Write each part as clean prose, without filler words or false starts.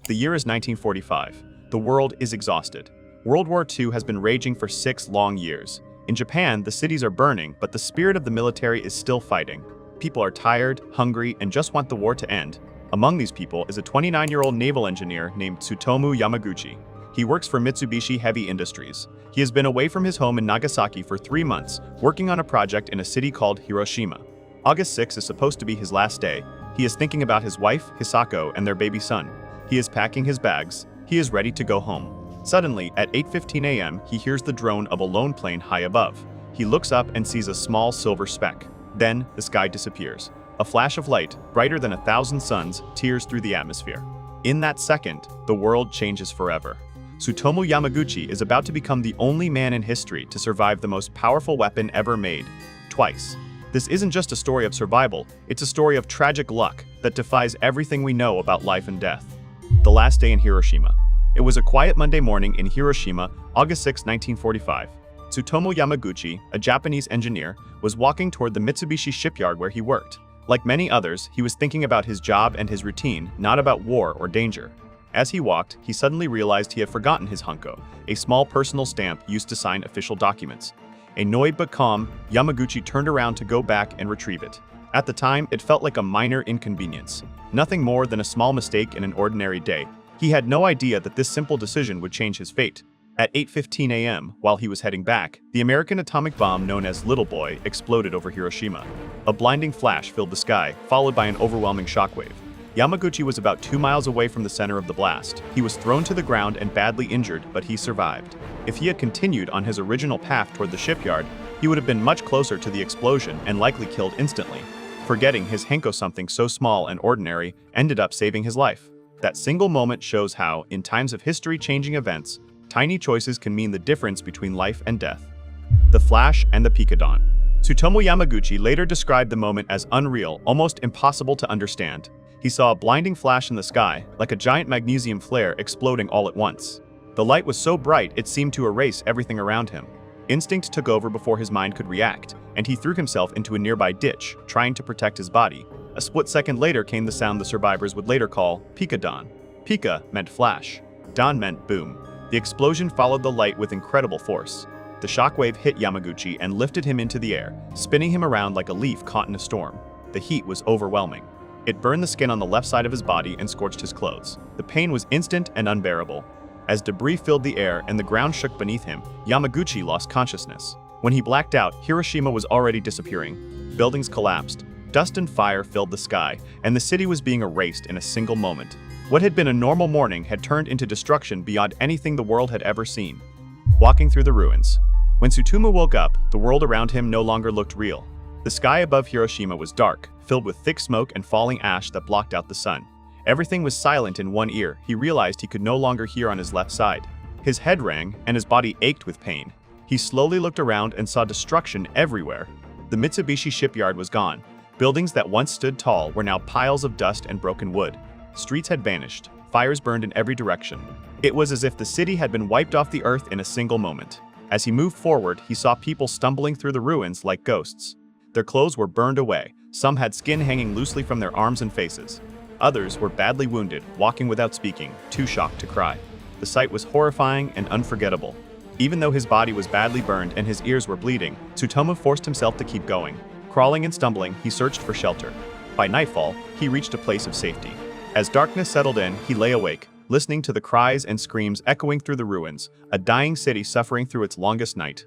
The year is 1945. The world is exhausted. World War II has been raging for 6 long years. In Japan, the cities are burning, but the spirit of the military is still fighting. People are tired, hungry, and just want the war to end. Among these people is a 29-year-old naval engineer named Tsutomu Yamaguchi. He works for Mitsubishi Heavy Industries. He has been away from his home in Nagasaki for 3 months, working on a project in a city called Hiroshima. August 6 is supposed to be his last day. He is thinking about his wife, Hisako, and their baby son. He is packing his bags. He is ready to go home. Suddenly, at 8:15 a.m., he hears the drone of a lone plane high above. He looks up and sees a small silver speck. Then, the sky disappears. A flash of light, brighter than 1,000 suns, tears through the atmosphere. In that second, the world changes forever. Tsutomu Yamaguchi is about to become the only man in history to survive the most powerful weapon ever made, twice. This isn't just a story of survival, it's a story of tragic luck that defies everything we know about life and death. The last day in Hiroshima. It was a quiet Monday morning in Hiroshima, August 6, 1945. Tsutomu Yamaguchi, a Japanese engineer, was walking toward the Mitsubishi shipyard where he worked. Like many others, he was thinking about his job and his routine, not about war or danger. As he walked, he suddenly realized he had forgotten his hunko, a small personal stamp used to sign official documents. Annoyed but calm, Yamaguchi turned around to go back and retrieve it. At the time, it felt like a minor inconvenience. Nothing more than a small mistake in an ordinary day. He had no idea that this simple decision would change his fate. At 8:15 a.m., while he was heading back, the American atomic bomb known as Little Boy exploded over Hiroshima. A blinding flash filled the sky, followed by an overwhelming shockwave. Yamaguchi was about 2 miles away from the center of the blast. He was thrown to the ground and badly injured, but he survived. If he had continued on his original path toward the shipyard, he would have been much closer to the explosion and likely killed instantly. Forgetting his hanko, something so small and ordinary, ended up saving his life. That single moment shows how, in times of history-changing events, tiny choices can mean the difference between life and death. The flash and the picadon. Tsutomu Yamaguchi later described the moment as unreal, almost impossible to understand. He saw a blinding flash in the sky, like a giant magnesium flare exploding all at once. The light was so bright it seemed to erase everything around him. Instinct took over before his mind could react, and he threw himself into a nearby ditch, trying to protect his body. A split second later came the sound the survivors would later call picadon. Pika meant flash. Don meant boom. The explosion followed the light with incredible force. The shockwave hit Yamaguchi and lifted him into the air, spinning him around like a leaf caught in a storm. The heat was overwhelming. It burned the skin on the left side of his body and scorched his clothes. The pain was instant and unbearable. As debris filled the air and the ground shook beneath him, Yamaguchi lost consciousness. When he blacked out, Hiroshima was already disappearing. Buildings collapsed. Dust and fire filled the sky, and the city was being erased in a single moment. What had been a normal morning had turned into destruction beyond anything the world had ever seen. Walking through the ruins. When Tsutomu woke up, the world around him no longer looked real. The sky above Hiroshima was dark, filled with thick smoke and falling ash that blocked out the sun. Everything was silent in one ear. He realized he could no longer hear on his left side. His head rang, and his body ached with pain. He slowly looked around and saw destruction everywhere. The Mitsubishi shipyard was gone. Buildings that once stood tall were now piles of dust and broken wood. Streets had vanished. Fires burned in every direction. It was as if the city had been wiped off the earth in a single moment. As he moved forward, he saw people stumbling through the ruins like ghosts. Their clothes were burned away. Some had skin hanging loosely from their arms and faces. Others were badly wounded, walking without speaking, too shocked to cry. The sight was horrifying and unforgettable. Even though his body was badly burned and his ears were bleeding, Tsutomu forced himself to keep going. Crawling and stumbling, he searched for shelter. By nightfall, he reached a place of safety. As darkness settled in, he lay awake, listening to the cries and screams echoing through the ruins, a dying city suffering through its longest night.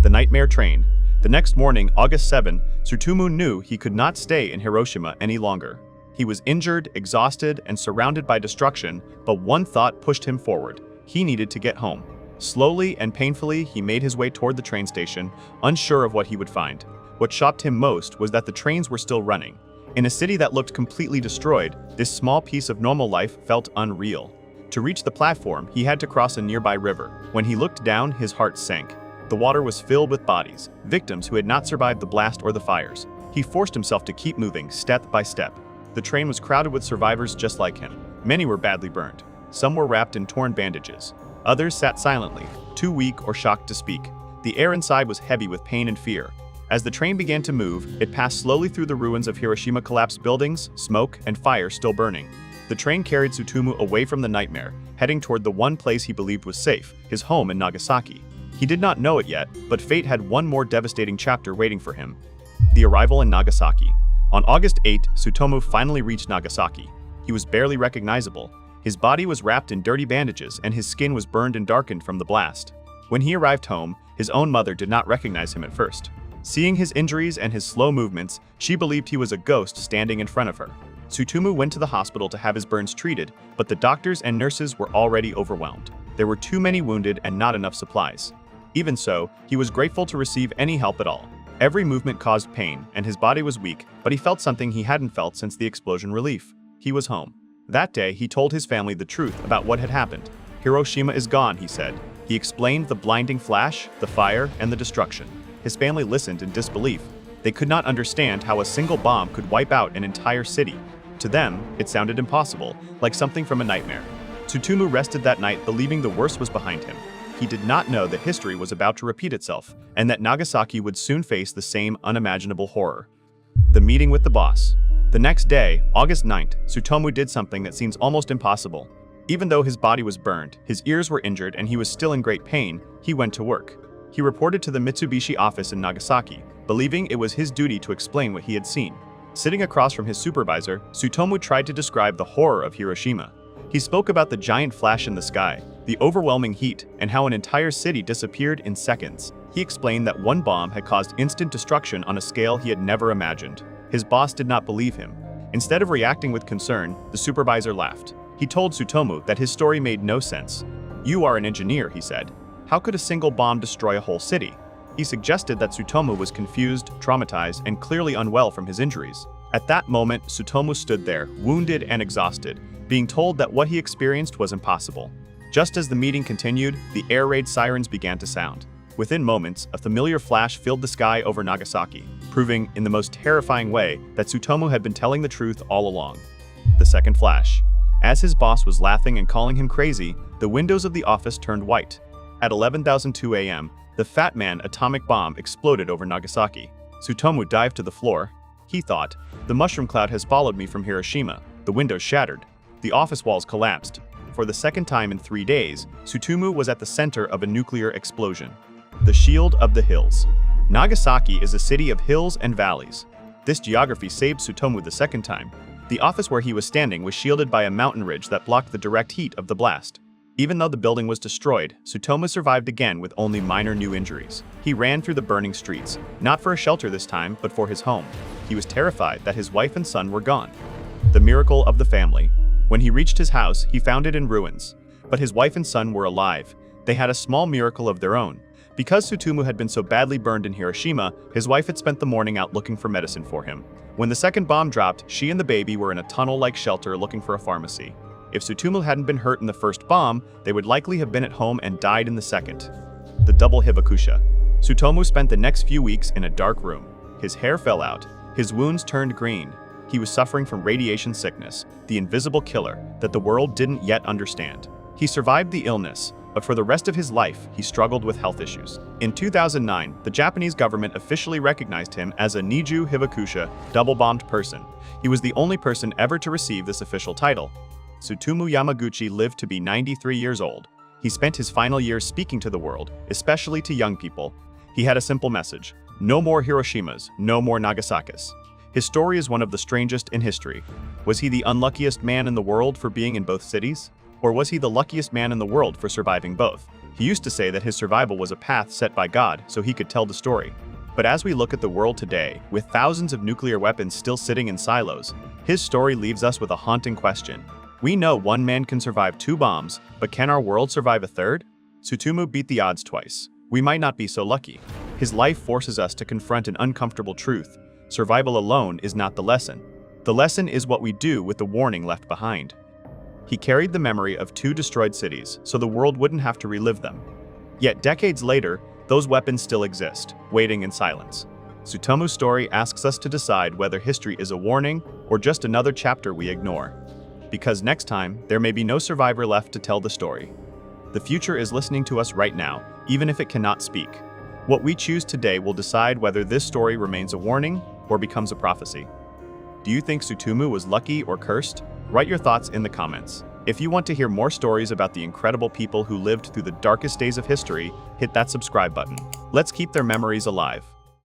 The nightmare train. The next morning, August 7, Tsutomu knew he could not stay in Hiroshima any longer. He was injured, exhausted, and surrounded by destruction, but one thought pushed him forward. He needed to get home. Slowly and painfully, he made his way toward the train station, unsure of what he would find. What shocked him most was that the trains were still running. In a city that looked completely destroyed, this small piece of normal life felt unreal. To reach the platform, he had to cross a nearby river. When he looked down, his heart sank. The water was filled with bodies, victims who had not survived the blast or the fires. He forced himself to keep moving, step by step. The train was crowded with survivors just like him. Many were badly burned. Some were wrapped in torn bandages. Others sat silently, too weak or shocked to speak. The air inside was heavy with pain and fear. As the train began to move, it passed slowly through the ruins of Hiroshima, collapsed buildings, smoke, and fire still burning. The train carried Tsutomu away from the nightmare, heading toward the one place he believed was safe, his home in Nagasaki. He did not know it yet, but fate had one more devastating chapter waiting for him. The arrival in Nagasaki. On August 8, Tsutomu finally reached Nagasaki. He was barely recognizable. His body was wrapped in dirty bandages and his skin was burned and darkened from the blast. When he arrived home, his own mother did not recognize him at first. Seeing his injuries and his slow movements, she believed he was a ghost standing in front of her. Tsutomu went to the hospital to have his burns treated, but the doctors and nurses were already overwhelmed. There were too many wounded and not enough supplies. Even so, he was grateful to receive any help at all. Every movement caused pain, and his body was weak, but he felt something he hadn't felt since the explosion relief. He was home. That day, he told his family the truth about what had happened. Hiroshima is gone, he said. He explained the blinding flash, the fire, and the destruction. His family listened in disbelief. They could not understand how a single bomb could wipe out an entire city. To them, it sounded impossible, like something from a nightmare. Tsutomu rested that night believing the worst was behind him. He did not know that history was about to repeat itself, and that Nagasaki would soon face the same unimaginable horror. The meeting with the boss. The next day, August 9th, Tsutomu did something that seems almost impossible. Even though his body was burned, his ears were injured, and he was still in great pain, he went to work. He reported to the Mitsubishi office in Nagasaki, believing it was his duty to explain what he had seen. Sitting across from his supervisor, Tsutomu tried to describe the horror of Hiroshima. He spoke about the giant flash in the sky, the overwhelming heat, and how an entire city disappeared in seconds. He explained that one bomb had caused instant destruction on a scale he had never imagined. His boss did not believe him. Instead of reacting with concern, the supervisor laughed. He told Tsutomu that his story made no sense. "You are an engineer," he said. "How could a single bomb destroy a whole city?" He suggested that Tsutomu was confused, traumatized, and clearly unwell from his injuries. At that moment, Tsutomu stood there, wounded and exhausted, being told that what he experienced was impossible. Just as the meeting continued, the air raid sirens began to sound. Within moments, a familiar flash filled the sky over Nagasaki, proving, in the most terrifying way, that Tsutomu had been telling the truth all along. The second flash. As his boss was laughing and calling him crazy, the windows of the office turned white. At 11:02 a.m., the Fat Man atomic bomb exploded over Nagasaki. Tsutomu dived to the floor. He thought, "The mushroom cloud has followed me from Hiroshima." The windows shattered. The office walls collapsed. For the second time in 3 days, Tsutomu was at the center of a nuclear explosion. The Shield of the Hills. Nagasaki is a city of hills and valleys. This geography saved Tsutomu the second time. The office where he was standing was shielded by a mountain ridge that blocked the direct heat of the blast. Even though the building was destroyed, Tsutomu survived again with only minor new injuries. He ran through the burning streets, not for a shelter this time, but for his home. He was terrified that his wife and son were gone. The miracle of the family. When he reached his house, he found it in ruins. But his wife and son were alive. They had a small miracle of their own. Because Tsutomu had been so badly burned in Hiroshima, his wife had spent the morning out looking for medicine for him. When the second bomb dropped, she and the baby were in a tunnel-like shelter looking for a pharmacy. If Tsutomu hadn't been hurt in the first bomb, they would likely have been at home and died in the second. The double hibakusha. Tsutomu spent the next few weeks in a dark room. His hair fell out. His wounds turned green. He was suffering from radiation sickness, the invisible killer that the world didn't yet understand. He survived the illness, but for the rest of his life, he struggled with health issues. In 2009, the Japanese government officially recognized him as a Niju Hibakusha, double-bombed person. He was the only person ever to receive this official title. Tsutomu Yamaguchi lived to be 93 years old. He spent his final years speaking to the world, especially to young people. He had a simple message: no more Hiroshimas, no more Nagasakis. His story is one of the strangest in history. Was he the unluckiest man in the world for being in both cities? Or was he the luckiest man in the world for surviving both? He used to say that his survival was a path set by God so he could tell the story. But as we look at the world today, with thousands of nuclear weapons still sitting in silos, his story leaves us with a haunting question. We know one man can survive 2 bombs, but can our world survive a third? Tsutomu beat the odds twice. We might not be so lucky. His life forces us to confront an uncomfortable truth. Survival alone is not the lesson. The lesson is what we do with the warning left behind. He carried the memory of 2 destroyed cities, so the world wouldn't have to relive them. Yet decades later, those weapons still exist, waiting in silence. Tsutomu's story asks us to decide whether history is a warning or just another chapter we ignore. Because next time, there may be no survivor left to tell the story. The future is listening to us right now, even if it cannot speak. What we choose today will decide whether this story remains a warning or becomes a prophecy. Do you think Tsutomu was lucky or cursed? Write your thoughts in the comments. If you want to hear more stories about the incredible people who lived through the darkest days of history, hit that subscribe button. Let's keep their memories alive.